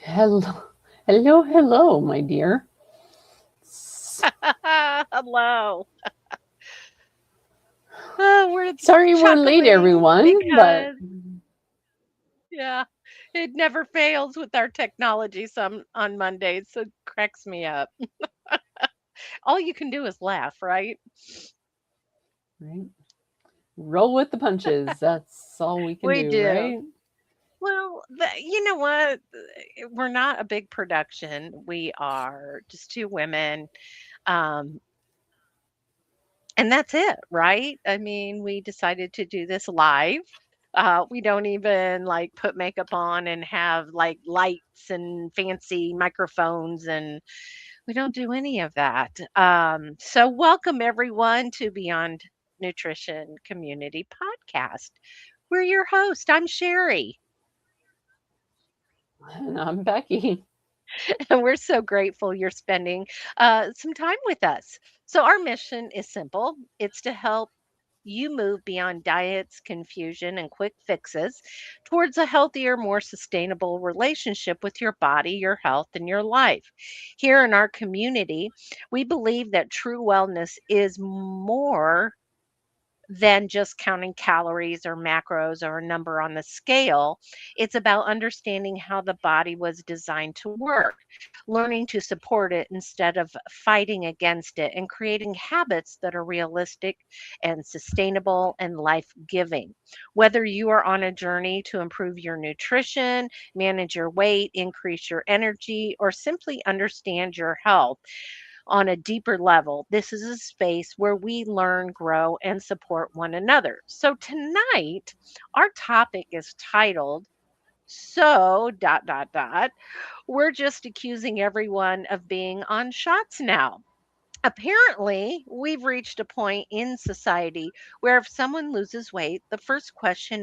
Hello, hello, my dear. S- Hello. We're Sorry we're late, chuckling everyone, but because, yeah, it never fails with our technology some on Mondays, so it cracks me up. All you can do is laugh, right? right, roll with the punches. That's all we can We do, do. right? Well, you know what? We're not a big production. We are just two women. Um, and that's it, right? I mean, we decided to do this live. We don't even like put makeup on and have like lights and fancy microphones, and we don't do any of that. So, welcome everyone to Beyond Nutrition Community Podcast. We're your host. I'm Sherry, And I'm Becky. and we're so grateful you're spending some time with us. So, our mission is simple, it's to help you move beyond diets, confusion, and quick fixes towards a healthier, more sustainable relationship with your body, your health, and your life. Here in our community, we believe that true wellness is more than just counting calories or macros or a number on the scale. It's about understanding how the body was designed to work, learning to support it instead of fighting against it, and creating habits that are realistic and sustainable and life giving. Whether you are on a journey to improve your nutrition, manage your weight, increase your energy, or simply understand your health, on a deeper level, this is a space where we learn, grow, and support one another. So tonight, our topic is titled So dot dot dot. We're just accusing everyone of being on shots now. Apparently, we've reached a point in society where if someone loses weight, the first question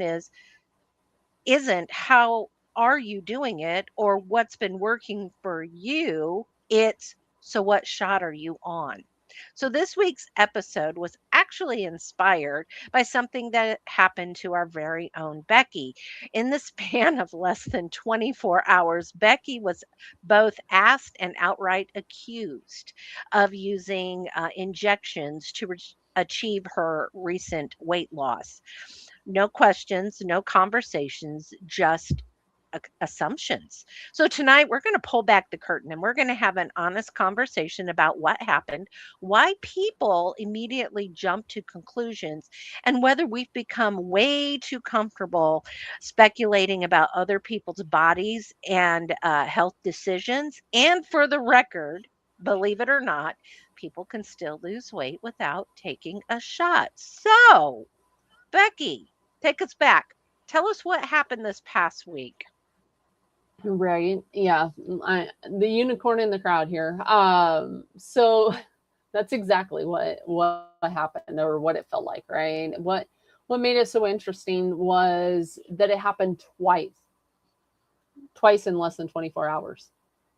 isn't how are you doing it or what's been working for you. It's so what shot are you on? So this week's episode was actually inspired by something that happened to our very own Becky. In the span of less than 24 hours, Becky was both asked and outright accused of using injections to achieve her recent weight loss. No questions, no conversations, just assumptions. So tonight we're going to pull back the curtain and we're going to have an honest conversation about what happened, why people immediately jump to conclusions, and whether we've become way too comfortable speculating about other people's bodies and health decisions. And for the record, believe it or not, people can still lose weight without taking a shot. So, Becky, take us back. Tell us what happened this past week. Right? Yeah, the unicorn in the crowd here. So that's exactly what happened or what it felt like, right? What made it so interesting was that it happened twice in less than 24 hours.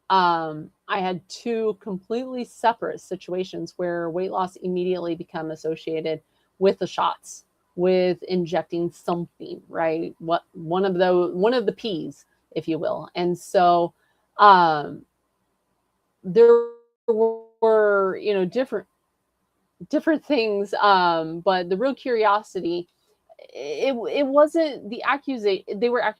I had two completely separate situations where weight loss immediately become associated with the shots, with injecting something, right? What one of the P's, if you will. And so um, there were, different things, but the real curiosity, it wasn't the accusation. They were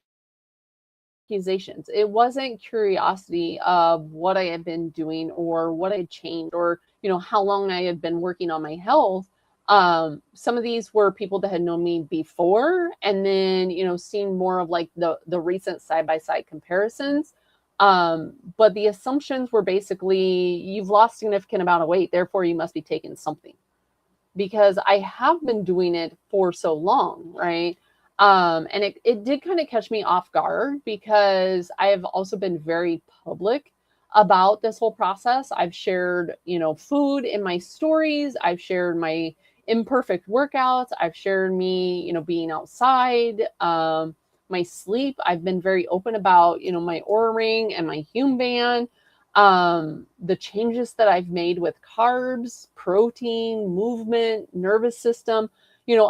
accusations. It wasn't curiosity of what I had been doing or what I had changed or, how long I had been working on my health. Some of these were people that had known me before and then, seeing more of like the recent side by side comparisons. But the assumptions were basically you've lost significant amount of weight, therefore you must be taking something because I have been doing it for so long, right? And it did kind of catch me off guard because I have also been very public about this whole process. I've shared, food in my stories. I've shared my imperfect workouts. I've shared me, being outside, my sleep. I've been very open about, my Aura Ring and my Hume Band, the changes that I've made with carbs, protein, movement, nervous system. You know,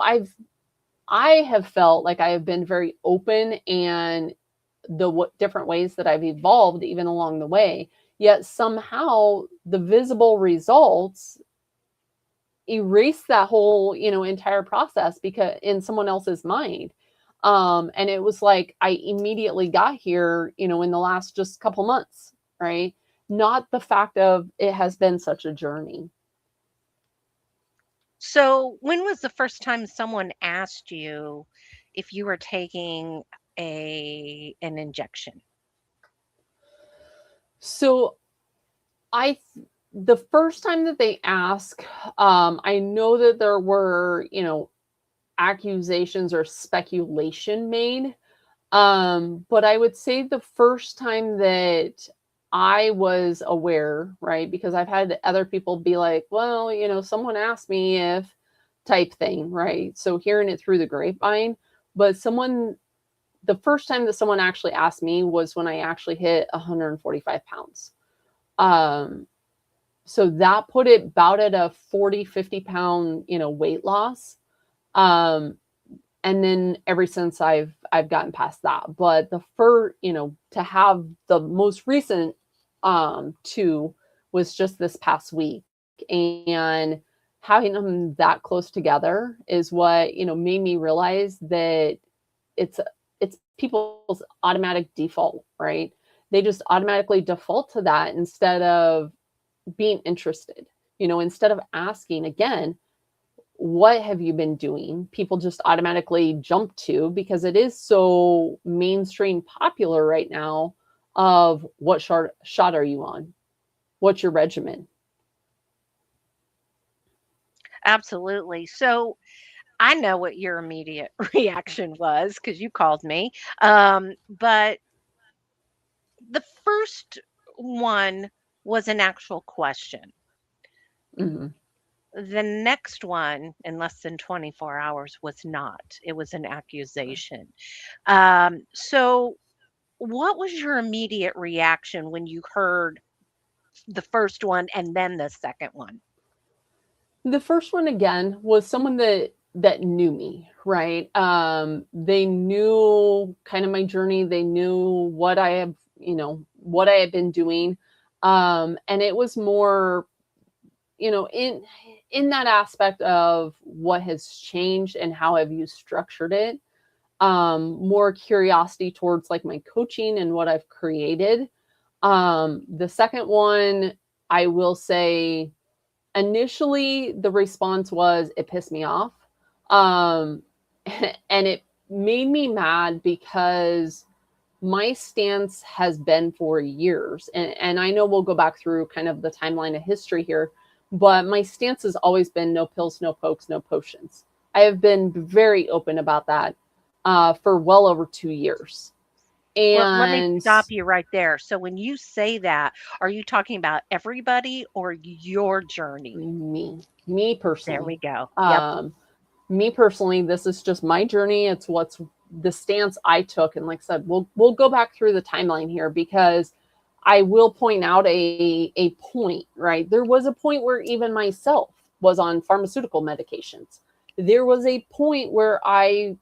I have felt like I have been very open and the different ways that I've evolved even along the way. Yet somehow the visible results erase that whole, entire process because in someone else's mind. And it was like I immediately got here, in the last just couple months, right? Not the fact of it has been such a journey. So, when was the first time someone asked you if you were taking an injection? So I the first time that they ask, I know that there were, accusations or speculation made. But I would say the first time that I was aware, right? Because I've had other people be like, well, someone asked me if type thing, right? So hearing it through the grapevine, but the first time that someone actually asked me was when I actually hit 145 pounds. Um, so that put it about at a 40, 50 pound, weight loss. Um, and then ever since I've gotten past that. But the first, to have the most recent two was just this past week. And having them that close together is what, made me realize that it's it's people's automatic default, right? They just automatically default to that instead of being interested. Instead of asking again, what have you been doing? People just automatically jump to because it is so mainstream popular right now of what shot are you on? What's your regimen? Absolutely. So, I know what your immediate reaction was because you called me. But the first one was an actual question. Mhm. The next one, in less than 24 hours, was not. It was an accusation. So, what was your immediate reaction when you heard the first one and then the second one? The first one again was someone that knew me, right? They knew kind of my journey. They knew what I had been doing. And it was more, in that aspect of what has changed and how have you structured it. More curiosity towards like my coaching and what I've created. The second one, I will say, initially the response was it pissed me off. Um, and it made me mad because my stance has been for years, and I know we'll go back through kind of the timeline of history here, but my stance has always been no pills, no pokes, no potions. I have been very open about that for well over 2 years. Well, let me And stop you right there. So, when you say that, are you talking about everybody or your journey? me There personally, we go. Yep. um, me personally, this is just my journey. It's what's the stance I took. And like I said, we'll go back through the timeline here because I will point out a point, right? There was a point where even myself was on pharmaceutical medications. There was a point where I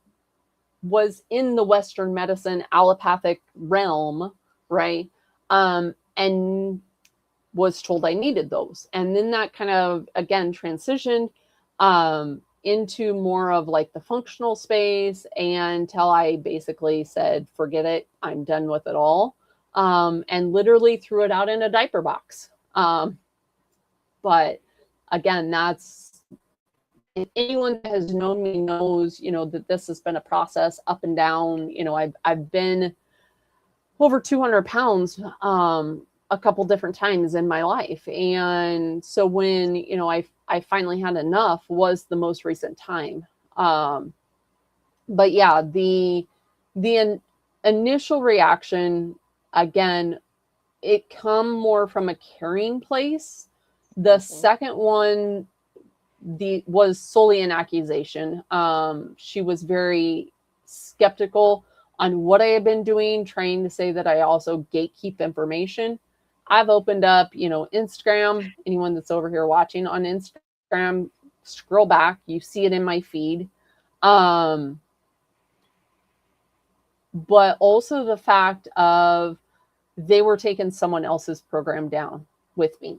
was in the Western medicine allopathic realm, right? And was told I needed those. And then that kind of, again, transitioned into more of like the functional space until I basically said, forget it, I'm done with it all. And literally threw it out in a diaper box. But again, that's anyone that has known me knows, that this has been a process up and down. I've been over 200 pounds a couple different times in my life. And so when, I finally had enough was the most recent time. But yeah, the initial reaction, again, it come more from a caring place. The Mhm. second one, was solely an accusation. She was very skeptical on what I had been doing, trying to say that I also gatekeep information. I've opened up, Instagram. Anyone that's over here watching on Instagram, scroll back, you see it in my feed. Um, but also the fact of they were taking someone else's program down with me,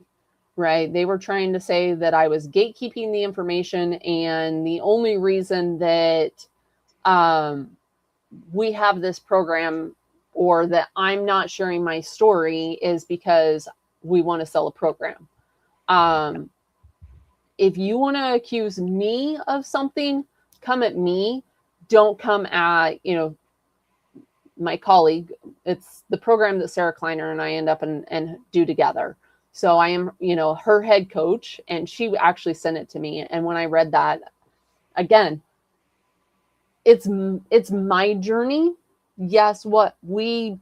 right? They were trying to say that I was gatekeeping the information, and the only reason that um, we have this program or that I'm not sharing my story is because we want to sell a program. Um, if you want to accuse me of something, come at me. Don't come at, my colleague. It's the program that Sarah Kleiner and I end up and do together. So I am, her head coach, and she actually sent it to me. And when I read that, again, it's my journey. Yes, what we,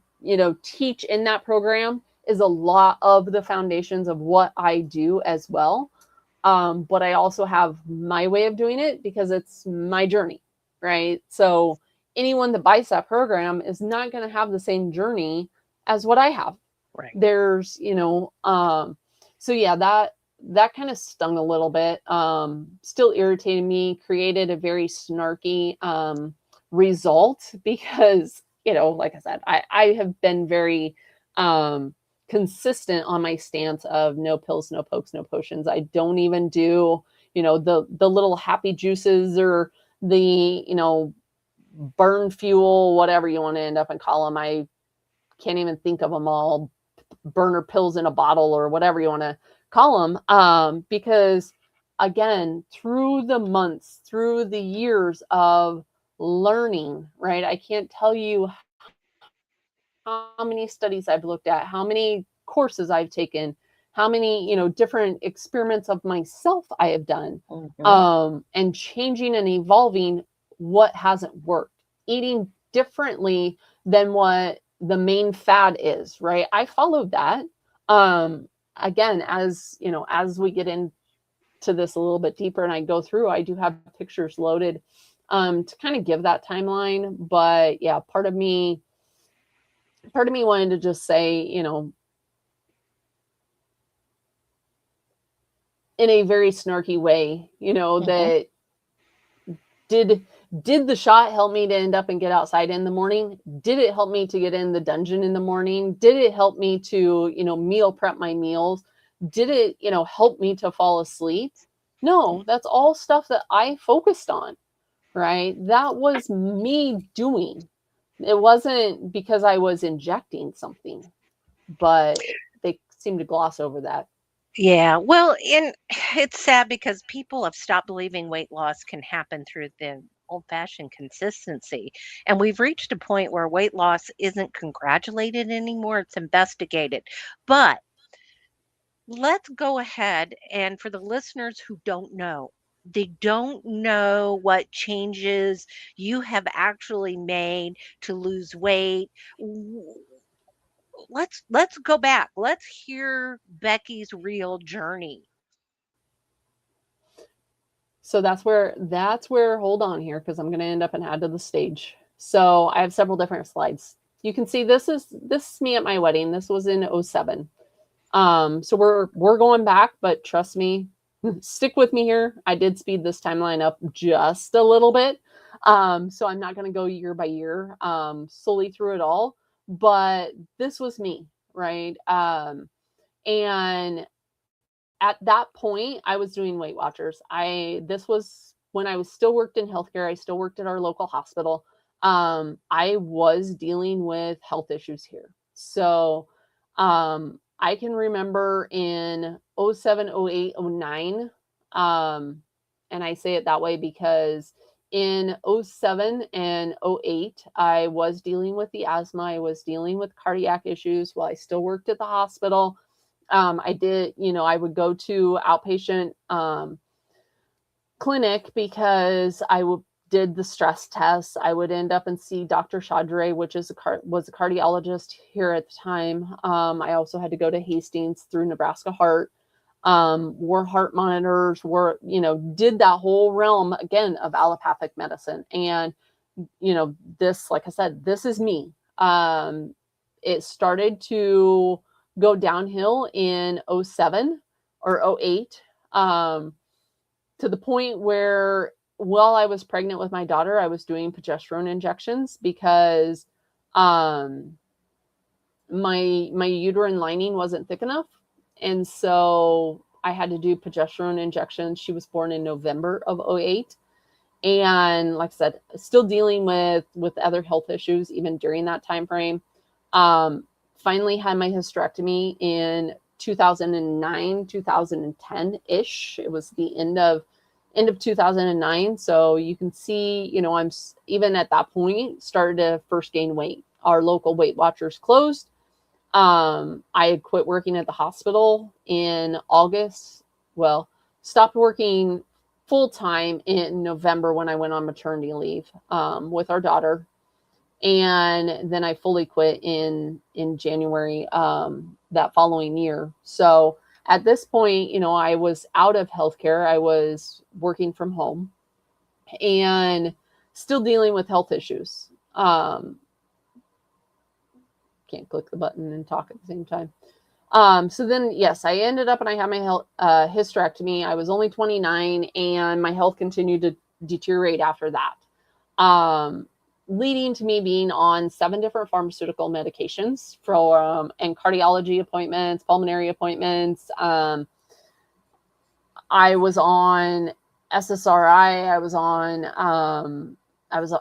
teach in that program is a lot of the foundations of what I do as well. But I also have my way of doing it because it's my journey, right? So anyone that buys that program is not going to have the same journey as what I have. Right. There's, so yeah, that kind of stung a little bit. Still irritated me, created a very snarky result because, like I said, I have been very consistent on my stance of no pills, no pokes, no potions. I don't even do, the little happy juices or the, burn fuel, whatever you want to end up and call them. I can't even think of them all. Burner pills in a bottle or whatever you want to call them. Because again, through the months, through the years of learning, right? I can't tell you how many studies I've looked at, how many courses I've taken, how many, different experiments of myself I have done, and changing and evolving what hasn't worked, eating differently than what the main fad is, right? I followed that. Again, as we get into this a little bit deeper and I go through, I do have pictures loaded to kind of give that timeline. But yeah, part of me wanted to just say, in a very snarky way, that did the shot help me to end up and get outside in the morning? Did it help me to get in the dungeon in the morning? Did it help me to, meal prep my meals? Did it, help me to fall asleep? No, that's all stuff that I focused on, right? That was me doing. It wasn't because I was injecting something, but they seem to gloss over that. Yeah, well, and it's sad because people have stopped believing weight loss can happen through the old-fashioned consistency. And we've reached a point where weight loss isn't congratulated anymore, it's investigated. But let's go ahead and for the listeners who don't know, they don't know what changes you have actually made to lose weight. Let's go back. Let's hear Becky's real journey. So that's where hold on here because I'm going to end up and add to the stage. So I have several different slides. You can see this is me at my wedding. This was in 07. So we're going back, but trust me, stick with me here. I did speed this timeline up just a little bit. So I'm not going to go year by year solely through it all, but this was me, right? And at that point, I was doing Weight Watchers. This was when I was still worked in healthcare. I still worked at our local hospital. I was dealing with health issues here. So I can remember in 07, 08, 09, and I say it that way because in 07 and 08, I was dealing with the asthma. I was dealing with cardiac issues while I still worked at the hospital. I did, I would go to outpatient clinic because did the stress tests. I would end up and see Dr. Chaudre, which is was a cardiologist here at the time. I also had to go to Hastings through Nebraska Heart, wore heart monitors, did that whole realm again of allopathic medicine. And, this, like I said, this is me. It started to go downhill in 07 or 08, to the point where while I was pregnant with my daughter, I was doing progesterone injections because Um, my uterine lining wasn't thick enough, and so I had to do progesterone injections. She was born in November of '08, and like I said, still dealing with other health issues even during that time frame. Um, Finally had my hysterectomy in 2009, 2010 ish. It was the end of 2009. So you can see, I'm even at that point started to first gain weight. Our local Weight Watchers closed. I had quit working at the hospital in August. Well, stopped working full time in November when I went on maternity leave with our daughter, and then I fully quit in January that following year. So at this point, I was out of healthcare. I was working from home and still dealing with health issues. Can't click the button and talk at the same time. So then, yes, I ended up and I had my hysterectomy. I was only 29, and my health continued to deteriorate after that, leading to me being on 7 different pharmaceutical medications and cardiology appointments, pulmonary appointments. I was on SSRI. I was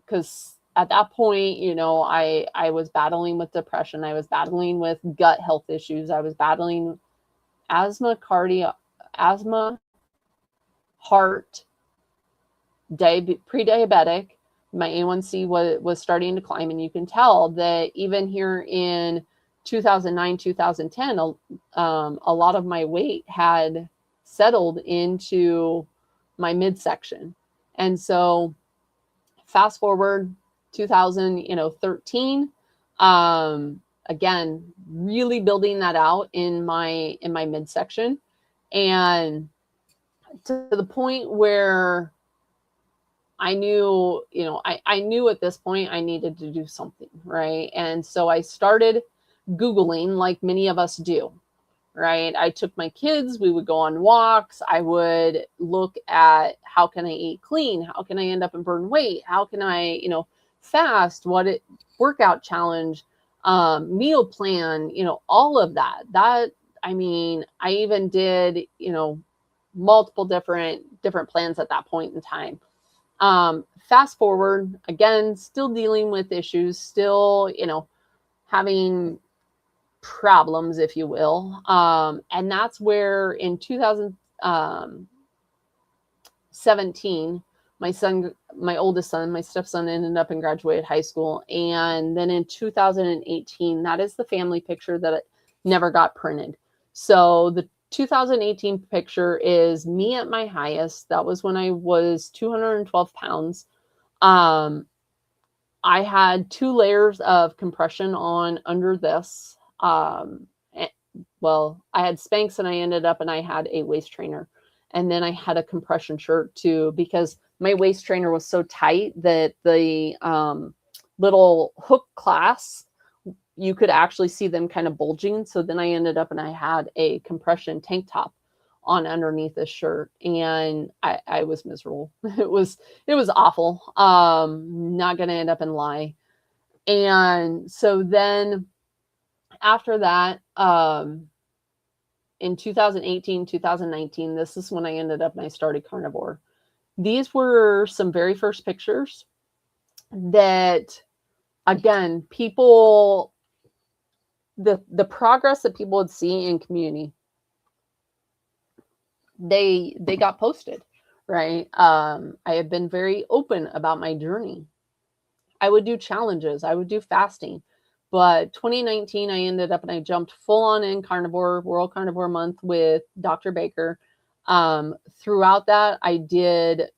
because at that point, I was battling with depression. I was battling with gut health issues. I was battling asthma, heart, pre-diabetic. My A1C was starting to climb, and you can tell that even here in 2009, 2010, a lot of my weight had settled into my midsection. And so fast forward 2013, again, really building that out in my midsection, and to the point where I knew, I knew at this point I needed to do something, right? And so I started Googling like many of us do, right? I took my kids, we would go on walks. I would look at how can I eat clean? How can I end up and burn weight? How can I, fast? Workout challenge, meal plan, all of that. I even did, multiple different plans at that point in time. Fast forward, again, still dealing with issues, still, having problems, if you will. And that's where in 2017, my oldest son, my stepson, ended up and graduated high school. And then in 2018, that is the family picture that never got printed. So the 2018 picture is me at my highest. That was when I was 212 pounds. I had 2 layers of compression on under this. Well, I had Spanx, and I ended up and I had a waist trainer. And then I had a compression shirt too, because my waist trainer was so tight that the little hook clasps, you could actually see them kind of bulging. So then I ended up and I had a compression tank top on underneath this shirt, and I was miserable. It was awful. Not gonna end up and lie. And so then after that, in 2018, 2019, this is when I ended up and I started carnivore. These were some very first pictures that, again, the progress that people would see in community, they got posted, right? I have been very open about my journey. I would do challenges, I would do fasting. But 2019, I ended up and I jumped full on in carnivore, World Carnivore Month with Dr. Baker. Throughout that, I did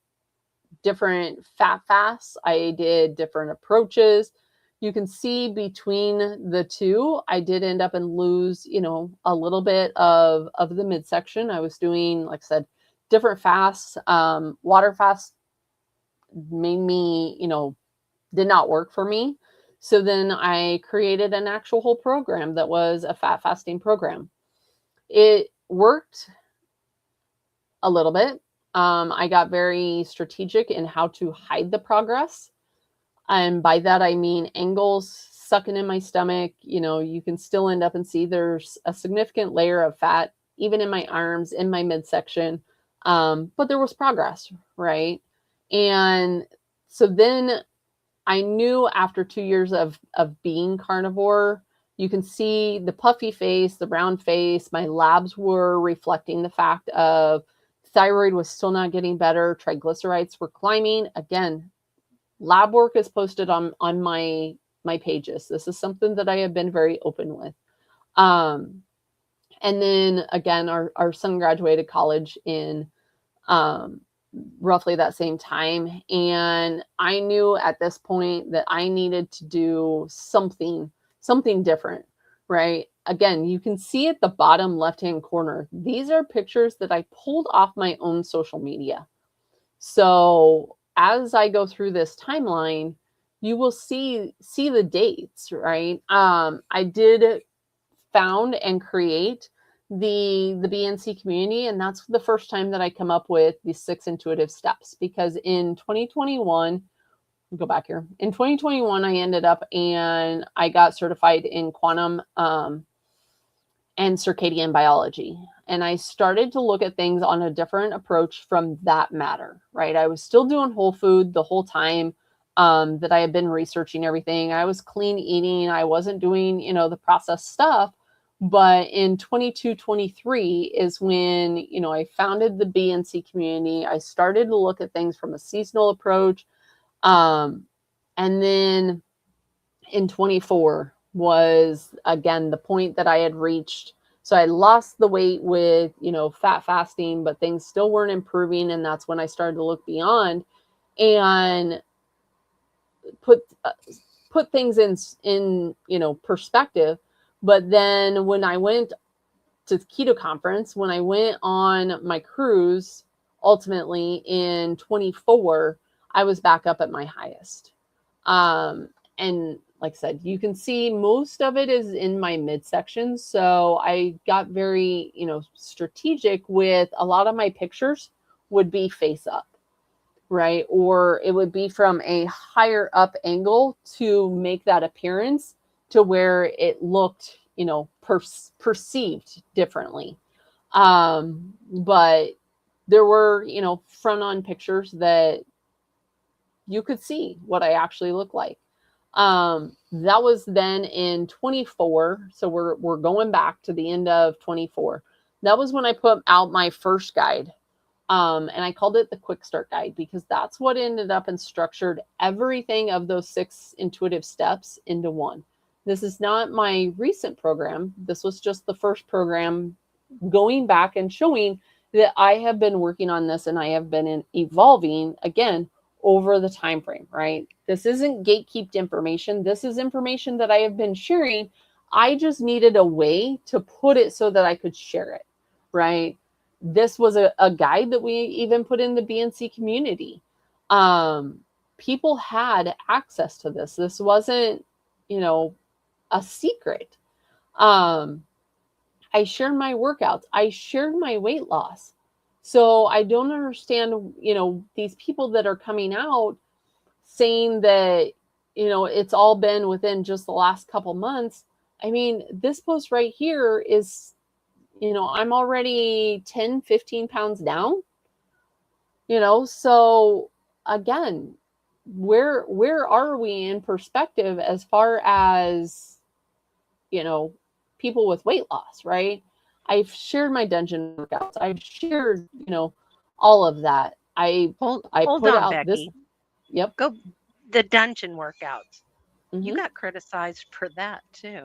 different fat fasts. I did different approaches. You can see between the two, I did end up and lose, a little bit of the midsection. I was doing, like I said, different fasts. Water fast made me, did not work for me. So then I created an actual whole program that was a fat fasting program. It worked a little bit. I got very strategic in how to hide the progress. And by that, I mean angles sucking in my stomach. You can still end up and see there's a significant layer of fat, even in my arms, in my midsection. But there was progress, right? And so then I knew after 2 years of being carnivore, you can see the puffy face, the round face. My labs were reflecting the fact of thyroid was still not getting better. Triglycerides were climbing. Again, lab work is posted on my pages. This is something that I have been very open with. Um, and then again, our son graduated college in um, roughly that same time. And I knew at this point that I needed to do something different, right? Again, you can see at the bottom left-hand corner, these are pictures that I pulled off my own social media. So as I go through this timeline, you will see the dates, right? I did found and create the BNC community, and that's the first time that I come up with the 6 intuitive steps, because in 2021, go back here, in 2021 I ended up and I got certified in quantum and circadian biology, and I started to look at things on a different approach from that matter, right? I was still doing whole food the whole time that I had been researching everything. I was clean eating. I wasn't doing, the processed stuff. But in 22, 23 is when, I founded the BNC community. I started to look at things from a seasonal approach. And then in 24 was, again, the point that I had reached. So I lost the weight with, fat fasting, but things still weren't improving. And that's when I started to look beyond and put things in perspective. But then when I went to the keto conference, when I went on my cruise, ultimately in 24, I was back up at my highest. And like I said, you can see most of it is in my midsection. So I got very, strategic with a lot of my pictures would be face up, right? Or it would be from a higher up angle to make that appearance to where it looked, perceived differently. But there were, front on pictures that you could see what I actually look like. That was then in 24. So we're going back to the end of 24. That was when I put out my first guide. And I called it the Quick Start Guide because that's what ended up and structured everything of those 6 intuitive steps into one. This is not my recent program. This was just the first program, going back and showing that I have been working on this and I have been evolving again over the time frame, right? This isn't gatekept information. This is information that I have been sharing. I just needed a way to put it so that I could share it, right? This was a guide that we even put in the BNC community. People had access to this. This wasn't, a secret. I shared my workouts. I shared my weight loss. So I don't understand, these people that are coming out saying that, it's all been within just the last couple months. I mean, this post right here is, I'm already 10, 15 pounds down, so again, where are we in perspective as far as, people with weight loss, right? I've shared my dungeon workouts. I've shared, all of that. I Hold put on, out this. Becky. Yep. Go the dungeon workouts. You Mm-hmm. got criticized for that too.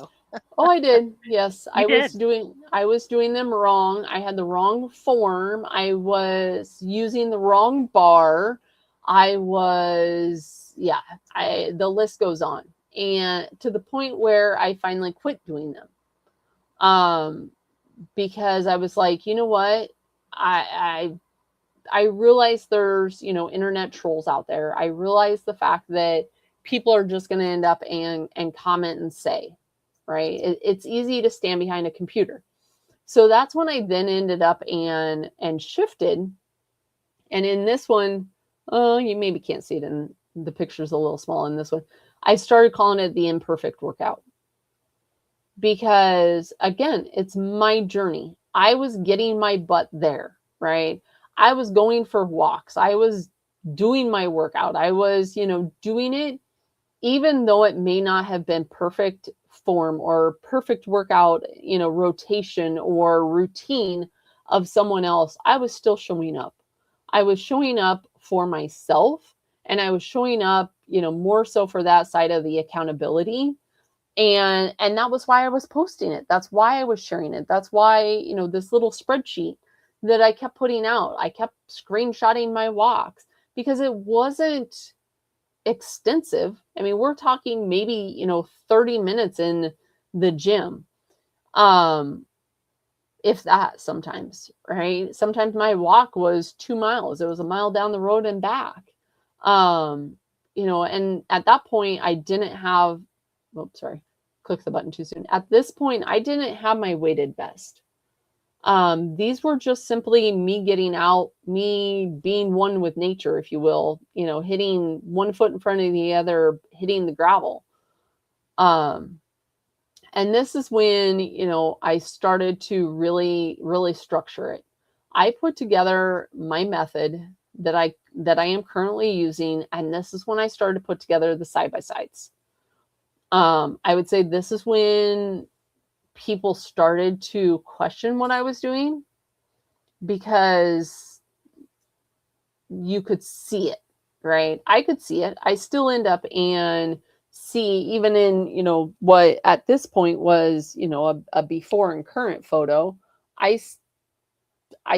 Oh, I did. Yes, You did. I was doing them wrong. I had the wrong form. I was using the wrong bar. I was, yeah, the list goes on. And to the point where I finally quit doing them. Because I was like, you know what? I realize there's, internet trolls out there. I realize the fact that people are just going to end up and comment and say, right? It's easy to stand behind a computer. So that's when I then ended up and shifted. And in this one, oh, you maybe can't see it the picture's a little small in this one. I started calling it the imperfect workout because, again, it's my journey. I was getting my butt there, right? I was going for walks. I was doing my workout. I was, doing it, even though it may not have been perfect form or perfect workout, rotation or routine of someone else. I was still showing up. I was showing up for myself, and I was showing up, more so for that side of the accountability. And that was why I was posting it. That's why I was sharing it. That's why, this little spreadsheet that I kept putting out, I kept screenshotting my walks because it wasn't extensive. I mean, we're talking maybe, 30 minutes in the gym. If that, sometimes, right? Sometimes my walk was 2 miles. It was a mile down the road and back. And at that point I didn't have, oops, sorry, click the button too soon. At this point, I didn't have my weighted vest. These were just simply me getting out, me being one with nature, if you will, hitting one foot in front of the other, hitting the gravel. And this is when, I started to really, really structure it. I put together my method that I am currently using, and this is when I started to put together the side-by-sides. I would say this is when people started to question what I was doing, because you could see it, right? I could see it. I still end up and see, even in, what at this point was, a before and current photo, I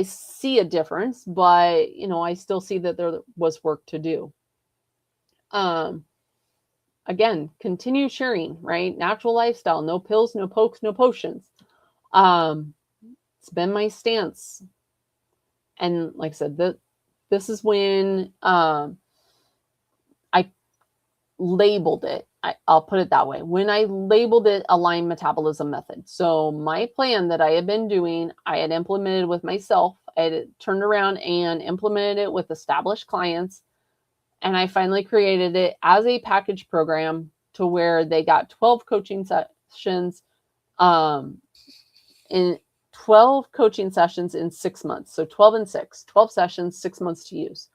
see a difference, but, I still see that there was work to do. Again, continue sharing, right? Natural lifestyle, no pills, no pokes, no potions. It's been my stance. And like I said, this is when I labeled it. I'll put it that way. When I labeled it Aligned Metabolism Method. So my plan that I had been doing, I had implemented with myself. I had turned around and implemented it with established clients. And I finally created it as a package program to where they got 12 coaching sessions in 12 coaching sessions in 6 months. So 12 and 6, 12 sessions, 6 months to use.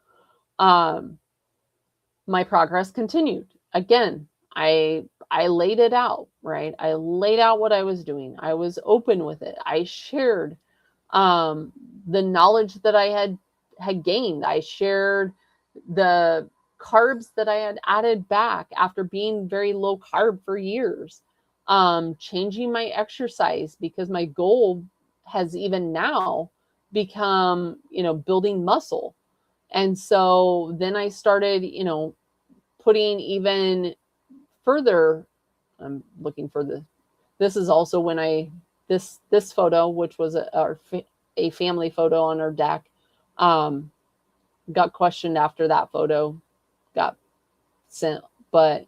My progress continued. Again, I laid it out, right? I laid out what I was doing. I was open with it. I shared the knowledge that I had gained. I shared the carbs that I had added back after being very low carb for years. Changing my exercise, because my goal has even now become, building muscle. And so then I started, putting even further. I'm looking for this is also when this photo, which was a family photo on our deck, got questioned after that photo got sent, but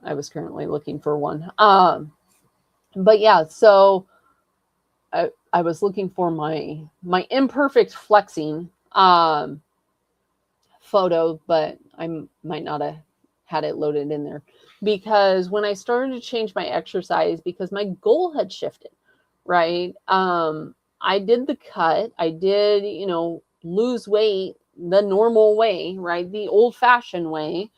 I was currently looking for one. But yeah, so I was looking for my imperfect flexing photo, but I might not have had it loaded in there, because when I started to change my exercise, because my goal had shifted, right? I did the cut. I did, lose weight the normal way, right? The old fashioned way.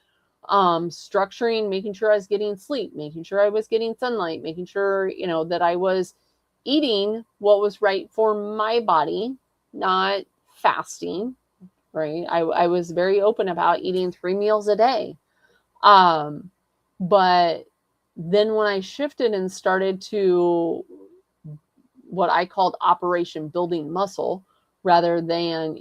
Structuring, making sure I was getting sleep, making sure I was getting sunlight, making sure, that I was eating what was right for my body, not fasting, right? I was very open about eating 3 meals a day. But then when I shifted and started to what I called Operation Building Muscle rather than,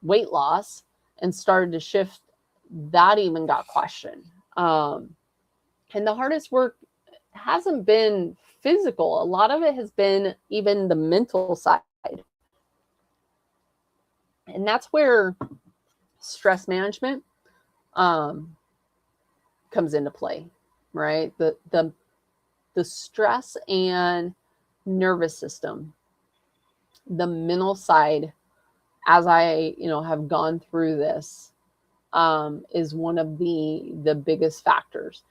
weight loss, and started to shift, that even got questioned. And the hardest work hasn't been physical. A lot of it has been even the mental side. And that's where stress management comes into play, right? The stress and nervous system, the mental side, as I, have gone through this, is one of the biggest factors,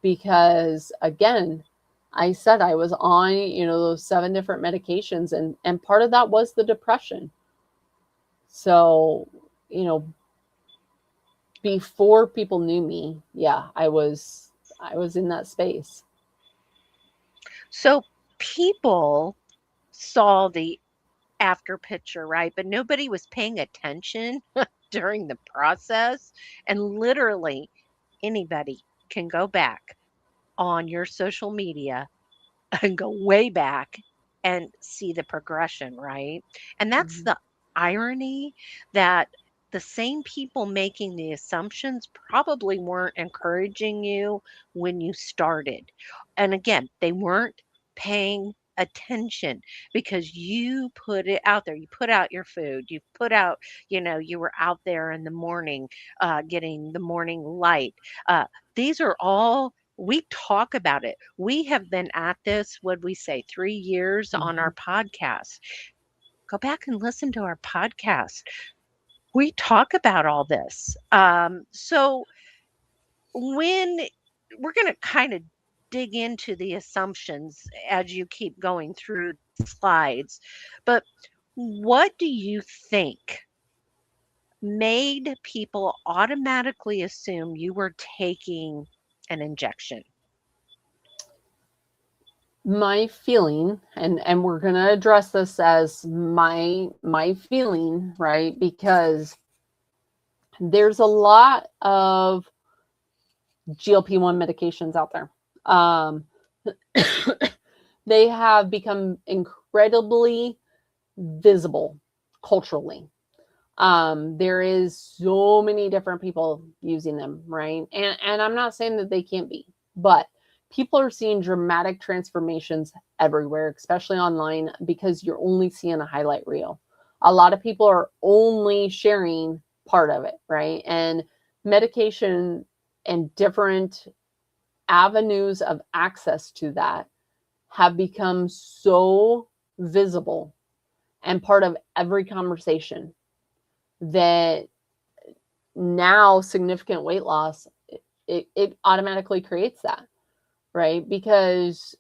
because again, I said I was on, those 7 different medications, and part of that was the depression. So, you know, before people knew me, yeah, I was in that space. So people saw the after picture, right? But nobody was paying attention during the process. And literally anybody can go back on your social media and go way back and see the progression, right? And that's Mhm. the irony, that the same people making the assumptions probably weren't encouraging you when you started. And again, they weren't paying attention because you put it out there. You put out your food. You put out, you were out there in the morning, getting the morning light. These are all, we talk about it. We have been at this, what we say, 3 years on our Mhm. podcast. Go back and listen to our podcast. We talk about all this. So when we're going to kind of dig into the assumptions as you keep going through the slides, but what do you think made people automatically assume you were taking an injection? My feeling, and we're going to address this as my feeling, right? Because there's a lot of GLP-1 medications out there. Um, they have become incredibly visible culturally. There is so many different people using them, right? And I'm not saying that they can't be, but people are seeing dramatic transformations everywhere, especially online, because you're only seeing a highlight reel. A lot of people are only sharing part of it, right? And medication and different avenues of access to that have become so visible and part of every conversation that now significant weight loss, it automatically creates that, right? Because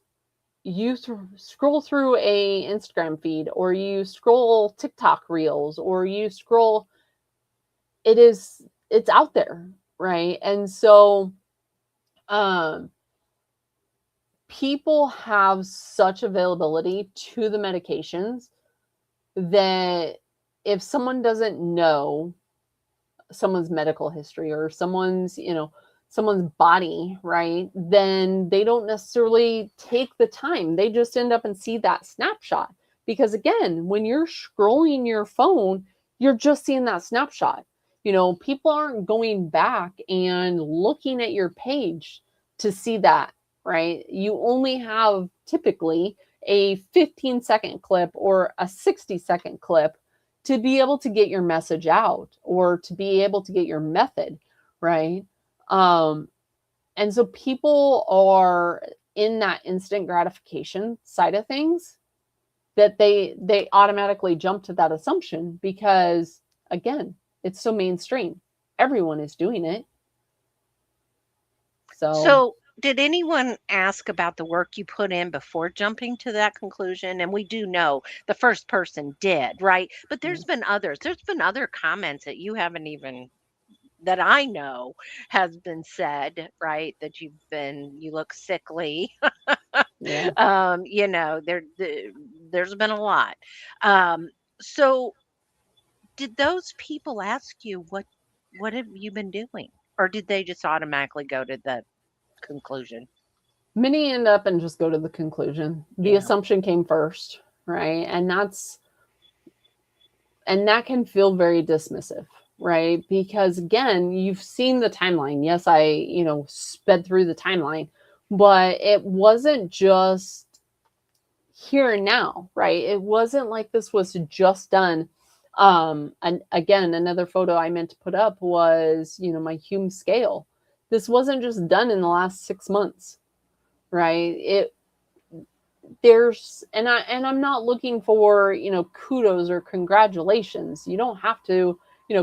you scroll through a Instagram feed, or you scroll TikTok reels, or you scroll, it's out there, right? And so um people have such availability to the medications that if someone doesn't know someone's medical history, or someone's body, right, then they don't necessarily take the time. They just end up and see that snapshot, because again, when you're scrolling your phone, you're just seeing that snapshot. People aren't going back and looking at your page to see that, right? You only have typically a 15-second clip or a 60-second clip to be able to get your message out, or to be able to get your method right. um and so people are in that instant gratification side of things, that they automatically jump to that assumption, because again, it's so mainstream, everyone is doing it. So So, did anyone ask about the work you put in before jumping to that conclusion? And we do know the first person did, right? But there's yes. been others. There's been other comments that you haven't even, that I know has been said, right? That you look sickly. Yeah. There's been a lot. Um, so did those people ask you what have you been doing? Or did they just automatically go to the conclusion? Many end up and just go to the conclusion. The Yeah. assumption came first, right? And that can feel very dismissive, right? Because again, you've seen the timeline. Yes, I sped through the timeline, but it wasn't just here and now, right? It wasn't like this was just done. And again, another photo I meant to put up was, my Hume scale. This wasn't just done in the last 6 months, right? I'm not looking for, kudos or congratulations. You don't have to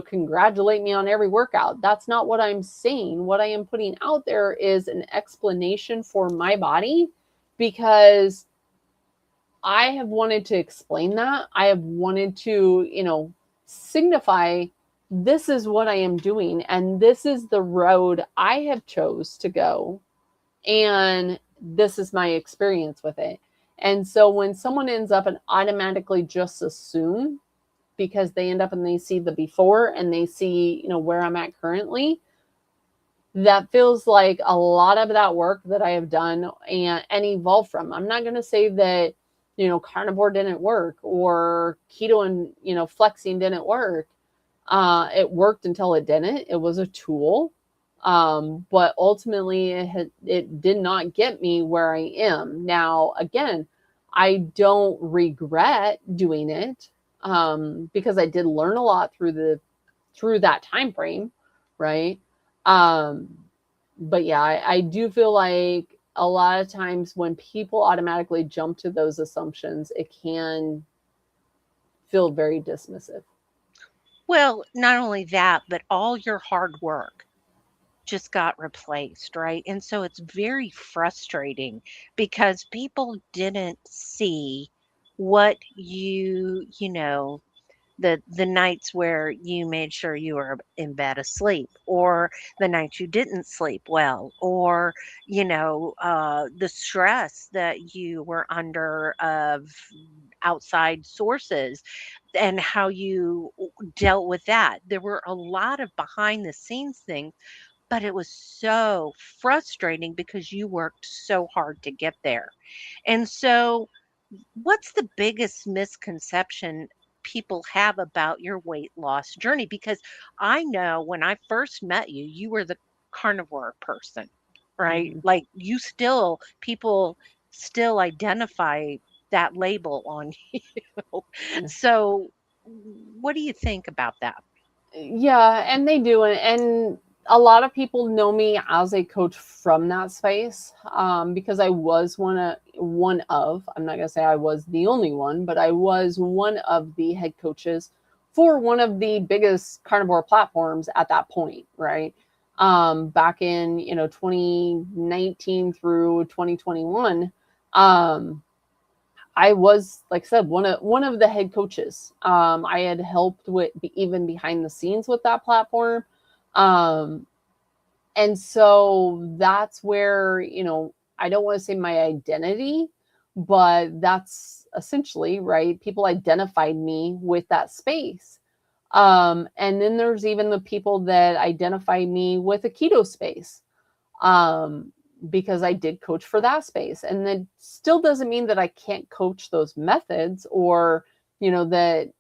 congratulate me on every workout. That's not what I'm saying. What I am putting out there is an explanation for my body, because I have wanted to explain that. I have wanted to, signify this is what I am doing and this is the road I have chose to go, and this is my experience with it. And so when someone ends up and automatically just assume, because they end up and they see the before and they see, where I'm at currently, that feels like a lot of that work that I have done and evolved from. I'm not going to say that, carnivore didn't work or keto and, flexing didn't work. It worked until it didn't. It was a tool. But ultimately it did not get me where I am. Now, again, I don't regret doing it, because I did learn a lot through that time frame, right? Um, but yeah, I do feel like a lot of times when people automatically jump to those assumptions, it can feel very dismissive. Well, not only that, but all your hard work just got replaced, right? And so it's very frustrating because people didn't see what the nights where you made sure you were in bed asleep, or the nights you didn't sleep well, or the stress that you were under of outside sources, and how you dealt with that. There were a lot of behind the scenes things, but it was so frustrating because you worked so hard to get there. And so, what's the biggest misconception people have about your weight loss journey? Because I know when I first met you, you were the carnivore person, right? Mhm. Like, people still identify that label on you. So, what do you think about that? Yeah, and they do, and a lot of people know me as a coach from that space, because I was one of. I'm not gonna say I was the only one, but I was one of the head coaches for one of the biggest carnivore platforms at that point, right? Back in 2019 through 2021. I was, like I said, one of the head coaches. I had helped with even behind the scenes with that platform, um, and so that's where I don't want to say my identity, but that's essentially right. People identified me with that space, and then there's even the people that identify me with a keto space, um, because I did coach for that space. And that still doesn't mean that I can't coach those methods, or, that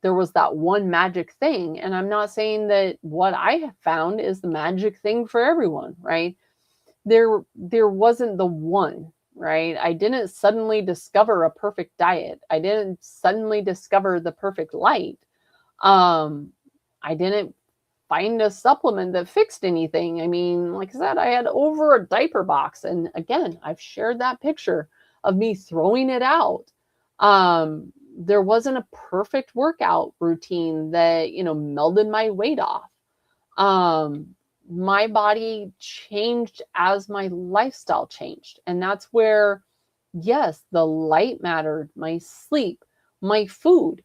there was that one magic thing. And I'm not saying that what I have found is the magic thing for everyone, right? There wasn't the one, right? I didn't suddenly discover a perfect diet. I didn't suddenly discover the perfect light. Um, I didn't find a supplement that fixed anything. I mean, like I said, I had over a diaper box. And again, I've shared that picture of me throwing it out. There wasn't a perfect workout routine that, melded my weight off. Um, my body changed as my lifestyle changed. And that's where, yes, the light mattered, my sleep, my food,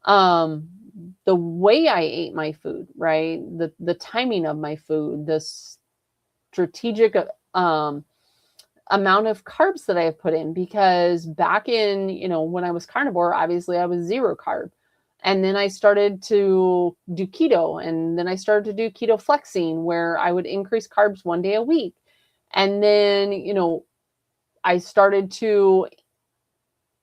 um, the way I ate my food, right? The timing of my food, the strategic um, amount of carbs that I have put in. Because back in, when I was carnivore, obviously I was zero carb. And then I started to do keto, and then I started to do keto flexing, where I would increase carbs 1 day a week. And then, I started to,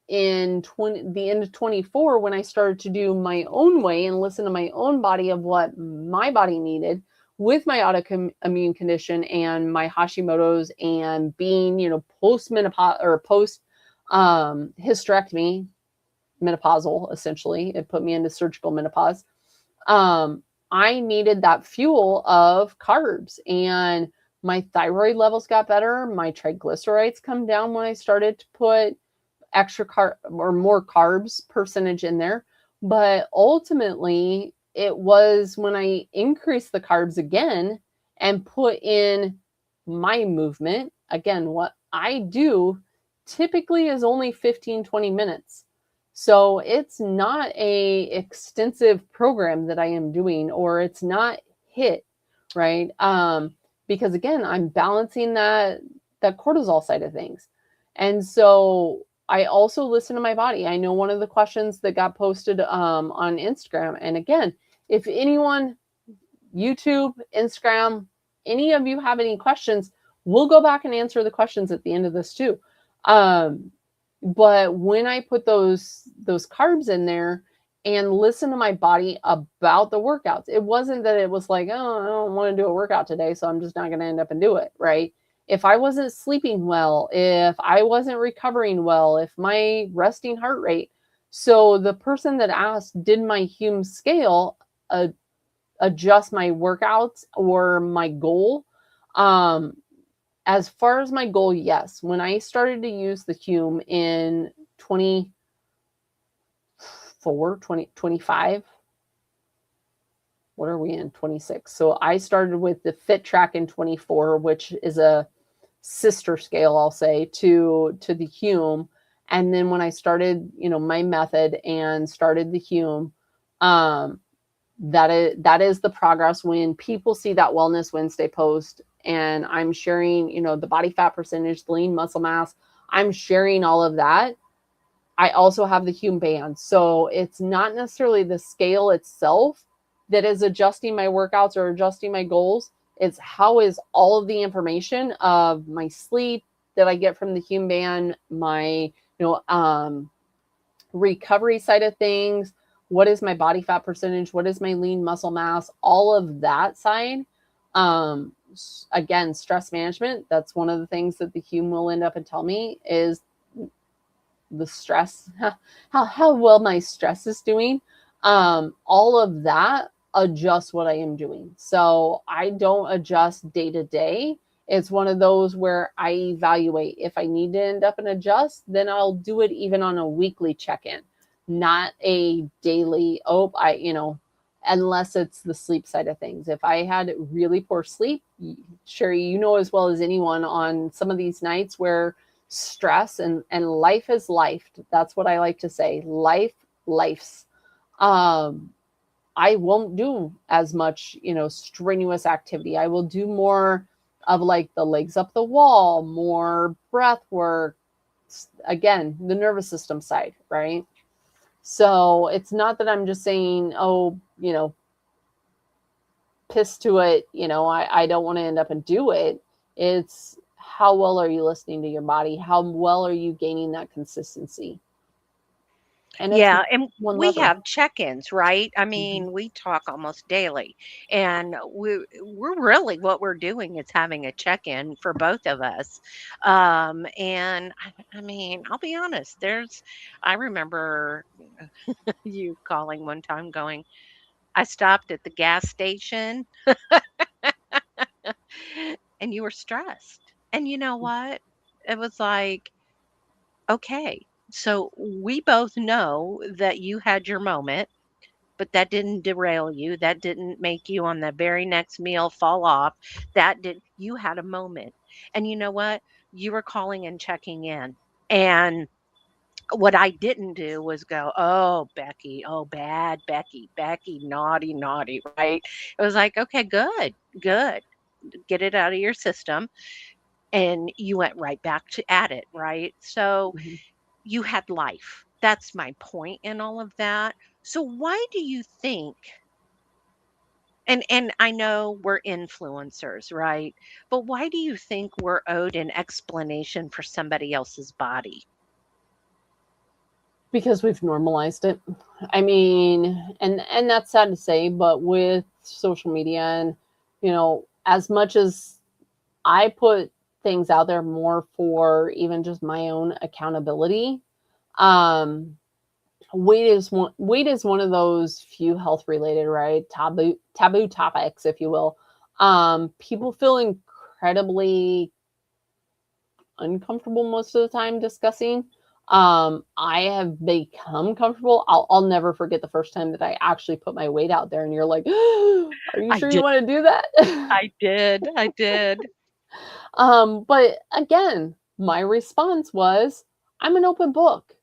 the end of 24, when I started to do my own way and listen to my own body of what my body needed with my autoimmune condition and my Hashimoto's, and being, post menopause or post hysterectomy, menopausal, essentially. It put me into surgical menopause. Um, I needed that fuel of carbs, and my thyroid levels got better. My triglycerides come down when I started to put extra carb or more carbs percentage in there. But ultimately, it was when I increased the carbs again and put in my movement. Again, what I do typically is only 15-20 minutes. So it's not a extensive program that I am doing, or it's not hit, right? Because again, I'm balancing that cortisol side of things. And so I also listen to my body. I know one of the questions that got posted on Instagram, and again, if anyone, YouTube, Instagram, any of you have any questions, we'll go back and answer the questions at the end of this too. But when I put those carbs in there and listen to my body about the workouts, it wasn't that it was like, oh, I don't want to do a workout today, so I'm just not going to end up and do it, right? If I wasn't sleeping well, if I wasn't recovering well, if my resting heart rate. So the person that asked, did my Hume scale adjust my workouts or my goal? As far as my goal, yes. When I started to use the Hume in 2025, what are we in? 26. So I started with the Fit Track in 24, which is a sister scale, I'll say, to the Hume. And then when I started, my method and started the Hume, that is the progress. When people see that Wellness Wednesday post and I'm sharing, the body fat percentage, the lean muscle mass, I'm sharing all of that. I also have the Hume band. So it's not necessarily the scale itself that is adjusting my workouts or adjusting my goals. It's how is all of the information of my sleep that I get from the Hume band, my, recovery side of things, what is my body fat percentage, what is my lean muscle mass, all of that side. Again, stress management, that's one of the things that the Hume will end up and tell me is the stress, how well my stress is doing. All of that adjusts what I am doing. So I don't adjust day to day. It's one of those where I evaluate. If I need to end up and adjust, then I'll do it even on a weekly check-in, not a daily, unless it's the sleep side of things. If I had really poor sleep, Sherry, you know as well as anyone on some of these nights where stress and life is life. That's what I like to say. Life's. I won't do as much, strenuous activity. I will do more of like the legs up the wall, more breath work. Again, the nervous system side, right? So it's not that I'm just saying, oh, piss to it, I don't want to end up and do it. It's how well are you listening to your body? How well are you gaining that consistency? And it's Yeah, and one we lever. have check-ins, right? I Mhm. mean, we talk almost daily, and we're really what we're doing is having a check-in for both of us. And I mean, I'll be honest. I remember you calling one time, going, "I stopped at the gas station," and you were stressed. And you know what? It was like, okay, so we both know that you had your moment, but that didn't derail you. That didn't make you on the very next meal fall off. You had a moment. And you know what? You were calling and checking in. And what I didn't do was go, oh, Becky, oh, bad Becky, Becky, naughty, naughty, right? It was like, okay, good, good. Get it out of your system. And you went right back to at it, right? So Mhm. you had life. That's my point in all of that. So why do you think, and I know we're influencers, right? But why do you think we're owed an explanation for somebody else's body? Because we've normalized it. I mean, and that's sad to say, but with social media and as much as I put things out there more for even just my own accountability, um weight is one of those few health related, right, taboo topics, if you will. People feel incredibly uncomfortable most of the time discussing. I have become comfortable. I'll never forget the first time that I actually put my weight out there, and you're like, "Are you I sure you did. want to do that?" I did. I did. But again, my response was, "I'm an open book,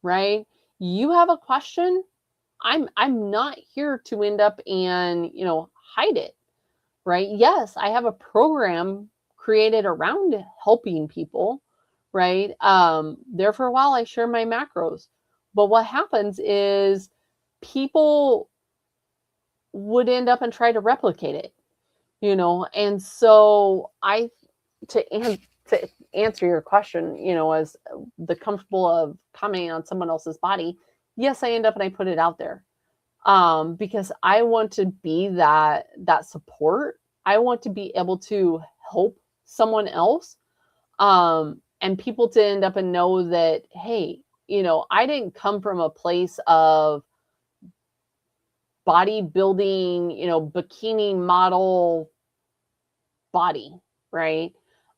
right? You have a question. I'm not here to end up and hide it, right? Yes, I have a program created around helping people, right? There for a while, I share my macros, but what happens is people would end up and try to replicate it, and so to answer your question, as the comfortable of commenting on someone else's body, yes, I end up and I put it out there, because I want to be that support. I want to be able to help someone else, and people to end up and know that, hey, I didn't come from a place of bodybuilding, bikini model body, right?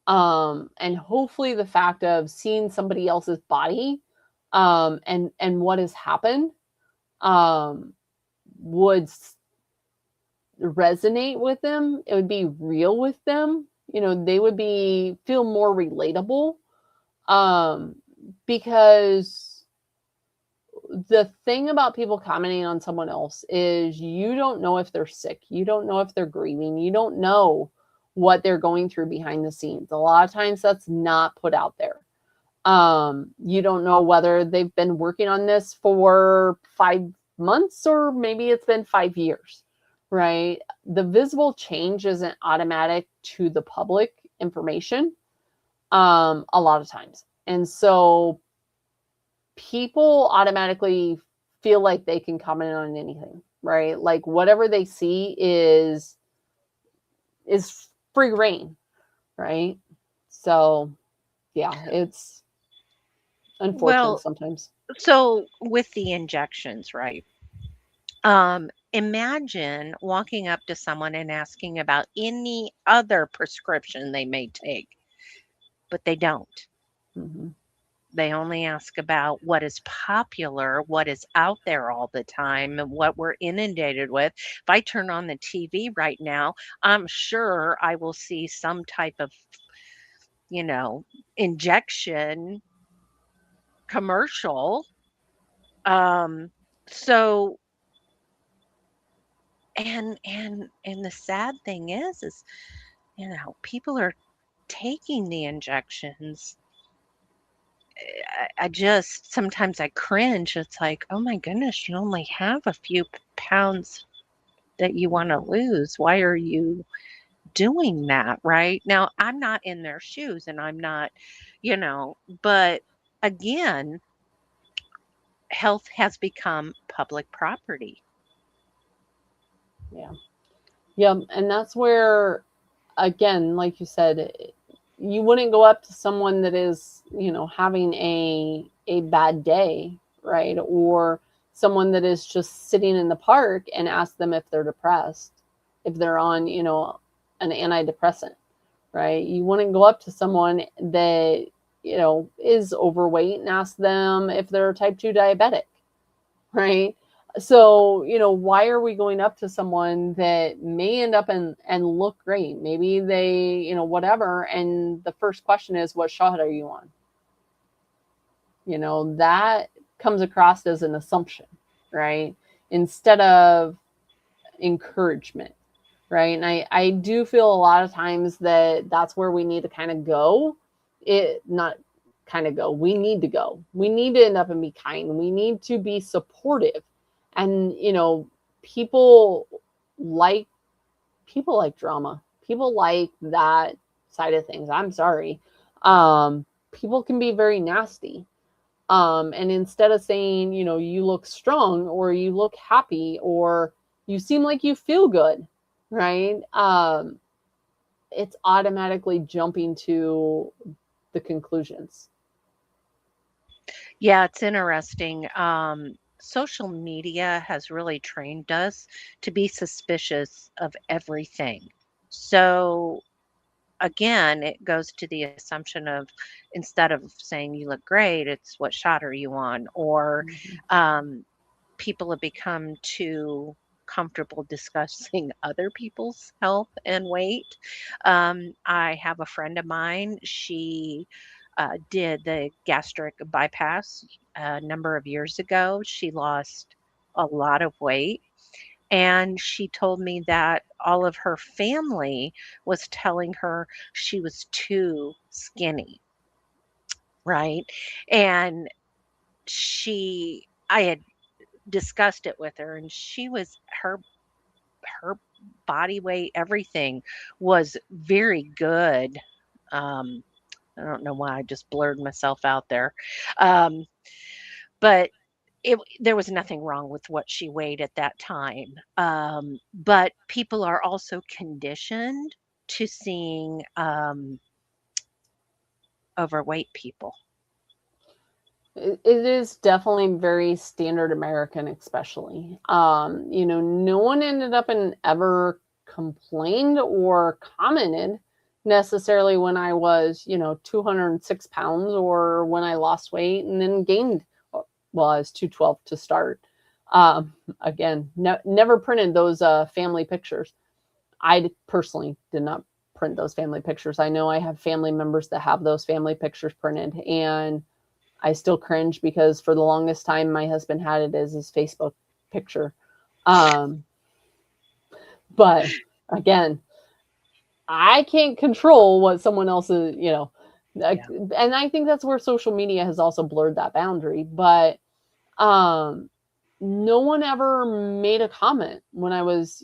And hopefully the fact of seeing somebody else's body, and what has happened, um, would resonate with them. It would be real with them. They would be feel more relatable, um, because the thing about people commenting on someone else is you don't know if they're sick. You don't know if they're grieving. You don't know what they're going through behind the scenes. A lot of times that's not put out there. You don't know whether they've been working on this for 5 months or maybe it's been 5 years, right? The visible change isn't automatic to the public information, a lot of times. And so people automatically feel like they can comment on anything, right? Like whatever they see is free reign, right? So yeah, it's unfortunate Well, sometimes. so with the injections, right? Imagine walking up to someone and asking about any other prescription they may take, but they don't. Hmm. They only ask about what is popular, what is out there all the time, and what we're inundated with. If I turn on the TV right now, I'm sure I will see some type of, you know, injection commercial. Um, so and the sad thing is, people are taking the injections. I just sometimes I cringe. It's like, oh my goodness, you only have a few pounds that you want to lose. Why are you doing that? Right now, I'm not in their shoes and I'm not, but again, health has become public property. Yeah. Yeah. And that's where, again, like you said, you wouldn't go up to someone that is, having a bad day, right? Or someone that is just sitting in the park and ask them if they're depressed, if they're on, an antidepressant, right? You wouldn't go up to someone that, is overweight and ask them if they're type 2 diabetic, right? So, why are we going up to someone that may end up and look great? Maybe they, whatever. And the first question is, what shot are you on? That comes across as an assumption, right? Instead of encouragement, right? And I do feel a lot of times that that's where we need to kind of go. It not kind of go. We need to go. We need to end up and be kind. We need to be supportive. And people like people like drama. People like that side of things. I'm sorry. People can be very nasty. And instead of saying, you look strong or you look happy or you seem like you feel good, right? It's automatically jumping to the conclusions. Yeah, it's interesting. Social media has really trained us to be suspicious of everything. So again, it goes to the assumption of, instead of saying you look great, it's what shot are you on? Or Mhm. um, people have become too comfortable discussing other people's health and weight. I have a friend of mine, she did the gastric bypass a number of years ago. She lost a lot of weight. And she told me that all of her family was telling her she was too skinny, right? And I had discussed it with her, and she was, her body weight, everything was very good. Um, I don't know why I just blurred myself out there. Um, but there was nothing wrong with what she weighed at that time. But people are also conditioned to seeing overweight people. It is definitely very standard American, especially. No one ended up and ever complained or commented necessarily when I was, 206 pounds or when I lost weight and then gained, well, I was 212 to start. Again, never printed those family pictures. I personally did not print those family pictures. I know I have family members that have those family pictures printed, and I still cringe because for the longest time, my husband had it as his Facebook picture. Um, but again, I can't control what someone else is, Yeah. and I think that's where social media has also blurred that boundary. But um, no one ever made a comment when I was,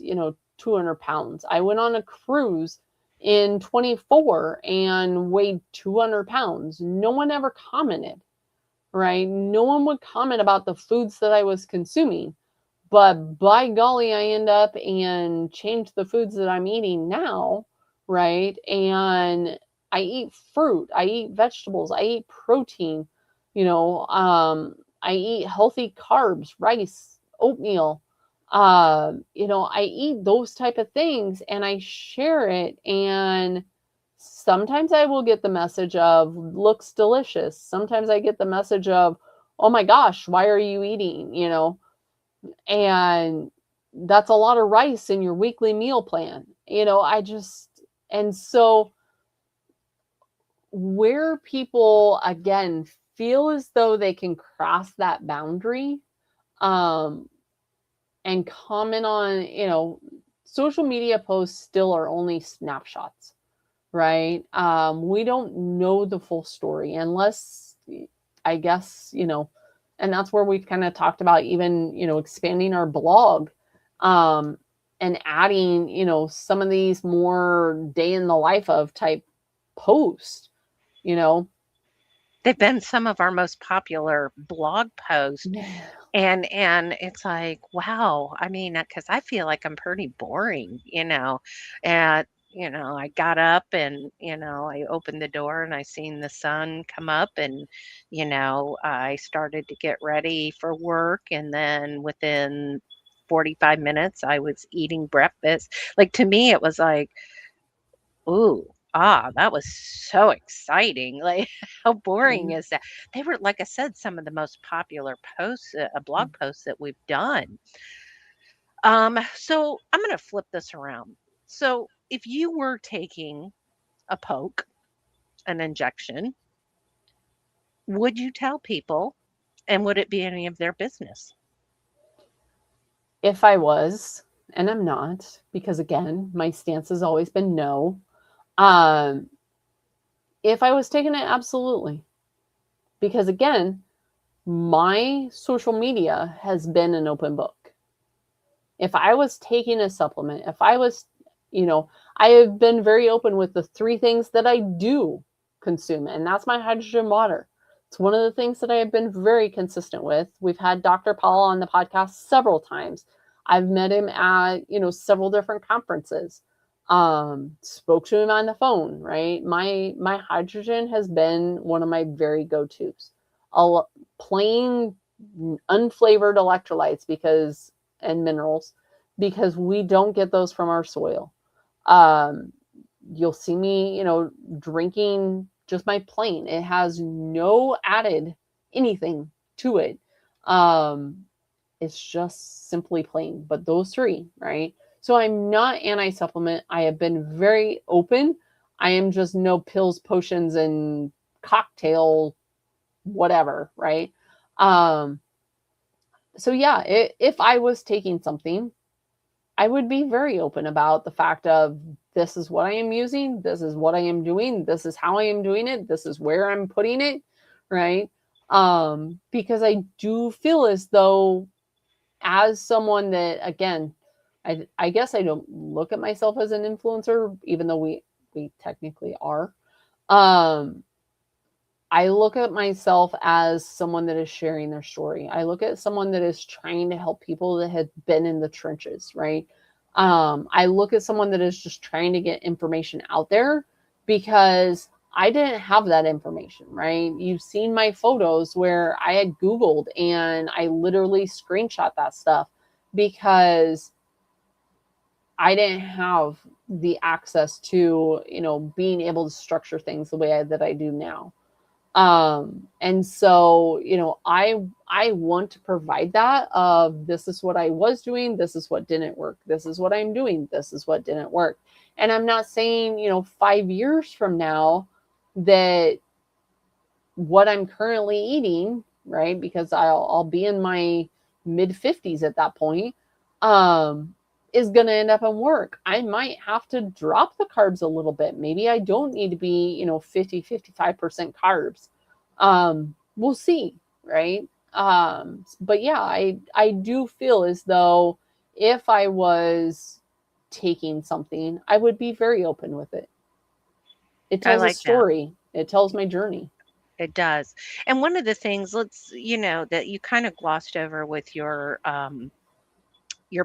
200 pounds. I went on a cruise in 24 and weighed 200 pounds. No one ever commented, right? No one would comment about the foods that I was consuming. But by golly, I end up and change the foods that I'm eating now, right? And I eat fruit, I eat vegetables, I eat protein, I eat healthy carbs, rice, oatmeal. I eat those type of things and I share it. And sometimes I will get the message of looks delicious. Sometimes I get the message of, oh my gosh, why are you eating? And that's a lot of rice in your weekly meal plan. And so where people again feel as though they can cross that boundary, um, and comment on, social media posts still are only snapshots, right? We don't know the full story unless, I guess, and that's where we've kind of talked about even, expanding our blog, um, and adding, some of these more day in the life of type posts, you know. They've been some of our most popular blog posts. And it's like, wow. I mean, because I feel like I'm pretty boring, and I got up and I opened the door and I seen the sun come up, and I started to get ready for work, and then within 45 minutes I was eating breakfast. Like, to me it was like, ooh, that was so exciting. Like, how boring is that? They were, like I said, some of the most popular posts, blog posts that we've done. So I'm going to flip this around. So if you were taking a poke, an injection, would you tell people, and would it be any of their business? If I was, and I'm not, because again, my stance has always been no. Um, if I was taking it, absolutely. Because again, my social media has been an open book. If I was taking a supplement, if I was, I have been very open with the three things that I do consume, and that's my hydrogen water. It's one of the things that I have been very consistent with. We've had Dr. Paul on the podcast several times. I've met him at, several different conferences. Spoke to him on the phone, right? My hydrogen has been one of my very go-tos. Plain unflavored electrolytes because and minerals because we don't get those from our soil. Um, you'll see me, drinking just my plain. It has no added anything to it. Um, it's just simply plain. But those three, right? So I'm not anti-supplement. I have been very open. I am just no pills, potions, and cocktail, whatever, right? Um, so yeah, if I was taking something, I would be very open about the fact of this is what I am using, this is what I am doing, this is how I am doing it, this is where I'm putting it, right? Because I do feel as though, as someone that, again, I guess I don't look at myself as an influencer, even though we technically are. Um, I look at myself as someone that is sharing their story. I look at someone that is trying to help people that have been in the trenches, right? I look at someone that is just trying to get information out there because I didn't have that information, right? You've seen my photos where I had Googled and I literally screenshot that stuff because I didn't have the access to, being able to structure things the way that I do now. And so, I want to provide that of this is what I was doing, this is what didn't work, this is what I'm doing, this is what didn't work. And I'm not saying, 5 years from now that what I'm currently eating, right, because I'll be in my mid 50s at that point, um is going to end up in work. I might have to drop the carbs a little bit. Maybe I don't need to be, 50-55% carbs. We'll see, right? But yeah, I do feel as though if I was taking something, I would be very open with it. It I tells a like that. story. It tells my journey. It does. And one of the things, that you kind of glossed over with your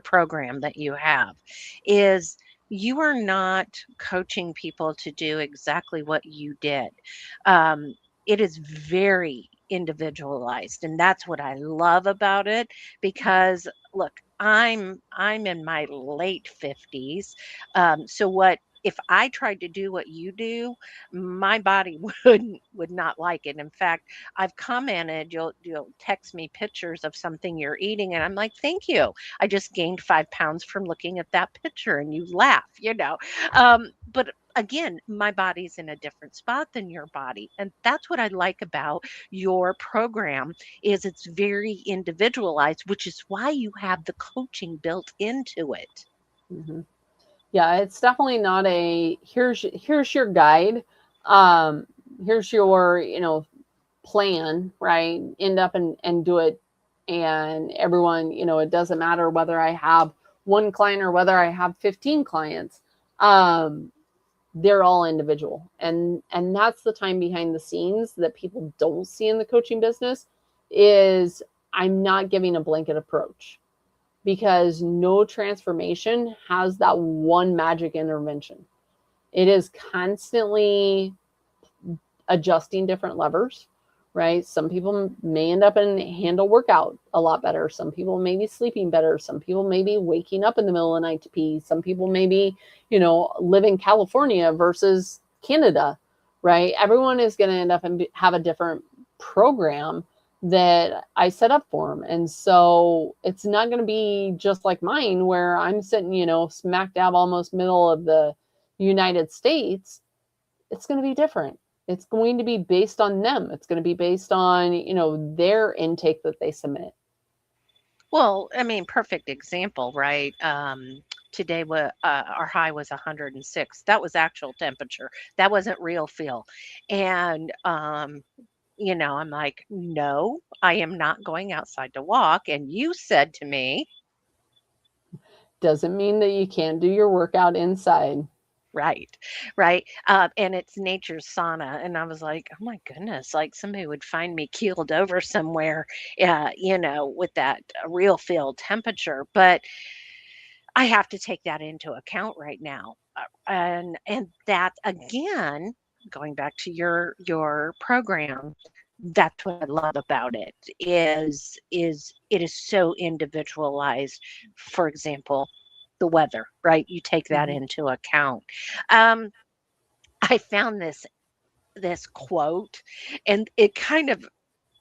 program that you have is you are not coaching people to do exactly what you did. Um, it is very individualized, and that's what I love about it because look, I'm in my late 50s. So what if I tried to do what you do, my body would not like it. In fact, I've commented, you'll text me pictures of something you're eating, and I'm like, thank you. I just gained 5 pounds from looking at that picture, and you laugh. But again, my body's in a different spot than your body. And that's what I like about your program is it's very individualized, which is why you have the coaching built into it. Mhm. Yeah, it's definitely not a here's your guide. Um, here's your, plan, right? End up and do it. And everyone, it doesn't matter whether I have one client or whether I have 15 clients. Um, they're all individual. And that's the time behind the scenes that people don't see in the coaching business is I'm not giving a blanket approach because no transformation has that one magic intervention. It is constantly adjusting different levers, right? Some people may end up and handle workout a lot better. Some people may be sleeping better. Some people may be waking up in the middle of the night to pee. Some people maybe, live in California versus Canada, right? Everyone is going to end up and have a different program that I set up for them. And so it's not going to be just like mine where I'm sitting, smack dab almost middle of the United States. It's going to be different. It's going to be based on them. It's going to be based on, their intake that they submit. Well, I mean, perfect example, right? Today, our high was 106. That was actual temperature. That wasn't real feel. And I'm like, no, I am not going outside to walk. And you said to me, Doesn't mean that you can't do your workout inside. right, right. And it's nature's sauna. And I was like, oh my goodness, like somebody would find me keeled over somewhere, with that real feel temperature. But I have to take that into account right now. And that again, going back to your program, that's what I love about it is it is so individualized. For example, the weather, right? You take that Mhm. into account. Um, I found this quote, and it kind of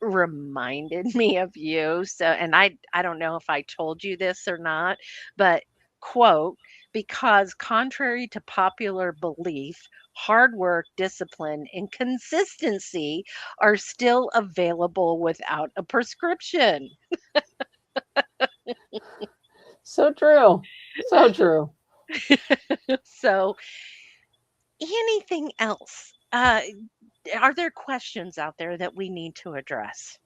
reminded me of you. So, and I don't know if I told you this or not, but quote, because contrary to popular belief, hard work, discipline, and consistency are still available without a prescription. So true. So true. So, anything else? Are there questions out there that we need to address?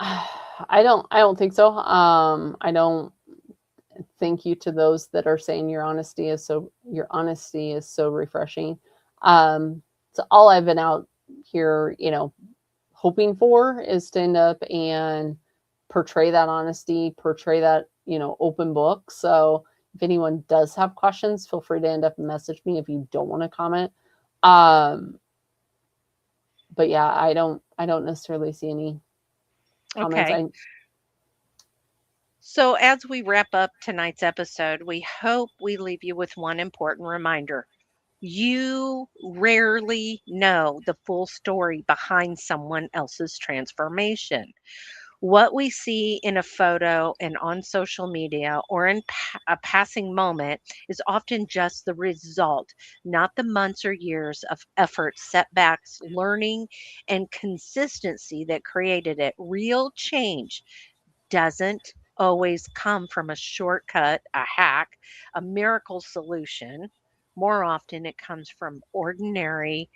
I don't think so. I don't thank you to those that are saying your honesty is so refreshing. So all I've been out here, hoping for is to end up and portray that honesty, portray that, open book. So if anyone does have questions, feel free to end up and message me if you don't want to comment. Um, but yeah, I don't necessarily see any comments. Okay. So, as we wrap up tonight's episode, we hope we leave you with one important reminder. You rarely know the full story behind someone else's transformation. What we see in a photo and on social media or in a passing moment is often just the result, not the months or years of effort, setbacks, learning, and consistency that created it. Real change doesn't always come from a shortcut, a hack, a miracle solution. More often, it comes from ordinary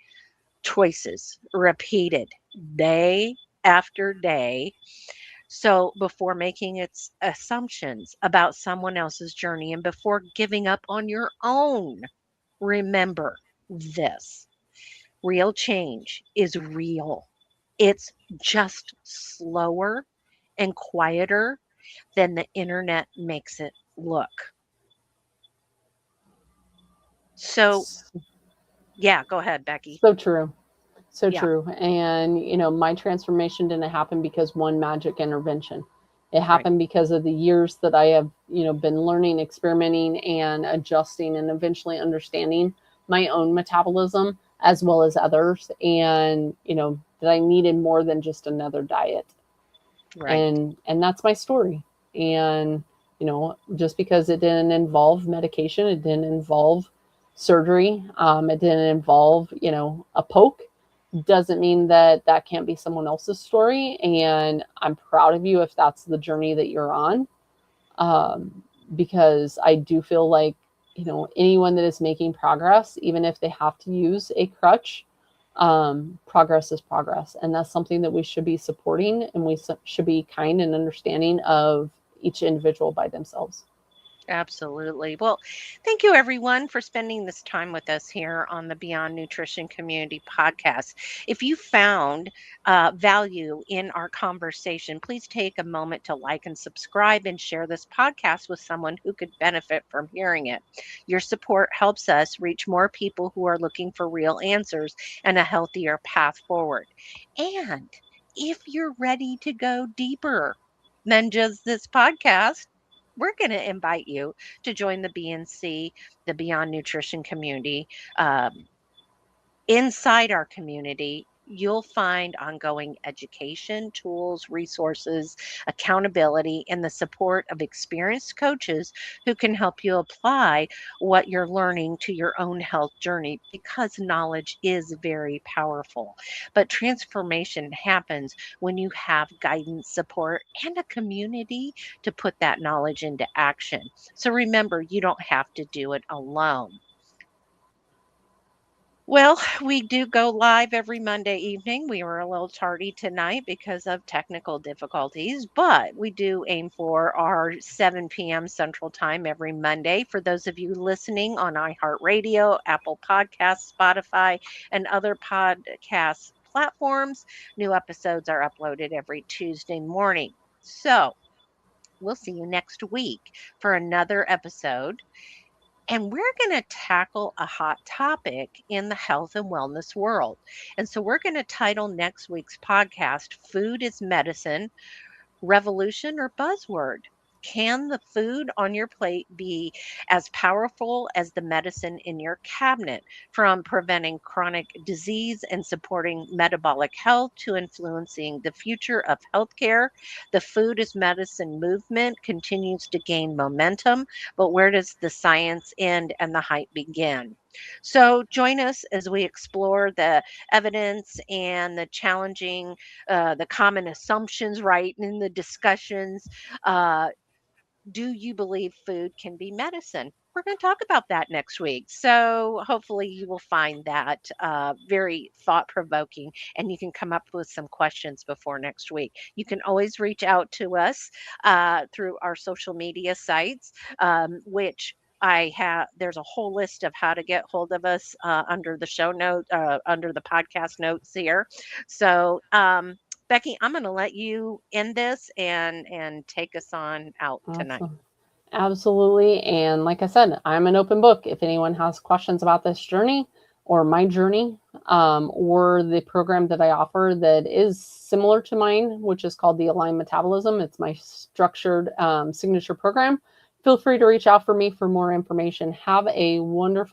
choices repeated day after day. So, before making its assumptions about someone else's journey and before giving up on your own, remember this: real change is real. It's just slower and quieter than the internet makes it look. So, yeah, go ahead, Becky. So true. So Yeah, true. And, my transformation didn't happen because one magic intervention. It right. happened because of the years that I have, been learning, experimenting, and adjusting, and eventually understanding my own metabolism as well as others. And, that I needed more than just another diet. Right. And that's my story. And, just because it didn't involve medication, it didn't involve surgery, it didn't involve, a poke, doesn't mean that that can't be someone else's story. And I'm proud of you if that's the journey that you're on. um, because I do feel like, anyone that is making progress, even if they have to use a crutch, progress is progress, and that's something that we should be supporting, and we should be kind and understanding of each individual by themselves. Absolutely. Well, thank you everyone for spending this time with us here on the Beyond Nutrition Community podcast. If you found value in our conversation, please take a moment to like and subscribe and share this podcast with someone who could benefit from hearing it. Your support helps us reach more people who are looking for real answers and a healthier path forward. And if you're ready to go deeper than just this podcast, we're going to invite you to join the BNC, the Beyond Nutrition community. Inside our community, you'll find ongoing education, tools, resources, accountability, and the support of experienced coaches who can help you apply what you're learning to your own health journey because knowledge is very powerful. But transformation happens when you have guidance, support, and a community to put that knowledge into action. So remember, you don't have to do it alone. Well, we do go live every Monday evening. We were a little tardy tonight because of technical difficulties, but we do aim for our 7 p.m. Central Time every Monday. For those of you listening on iHeartRadio, Apple Podcasts, Spotify, and other podcast platforms, new episodes are uploaded every Tuesday morning. So we'll see you next week for another episode, and we're going to tackle a hot topic in the health and wellness world. And so we're going to title next week's podcast, Food is Medicine, Revolution or Buzzword. Can the food on your plate be as powerful as the medicine in your cabinet, from preventing chronic disease and supporting metabolic health to influencing the future of healthcare? The food is medicine movement continues to gain momentum, but where does the science end and the hype begin? So, join us as we explore the evidence and the challenging, the common assumptions, right, in the discussions. Do you believe food can be medicine? We're going to talk about that next week. So hopefully you will find that very thought provoking and you can come up with some questions before next week. You can always reach out to us through our social media sites, which I have, there's a whole list of how to get hold of us under the show note, under the podcast notes here. So, Becky, I'm going to let you end this and take us on out tonight. Awesome. Absolutely. And like I said, I'm an open book. If anyone has questions about this journey or my journey, or the program that I offer that is similar to mine, which is called the Align Metabolism, it's my structured signature program. Feel free to reach out for me for more information. Have a wonderful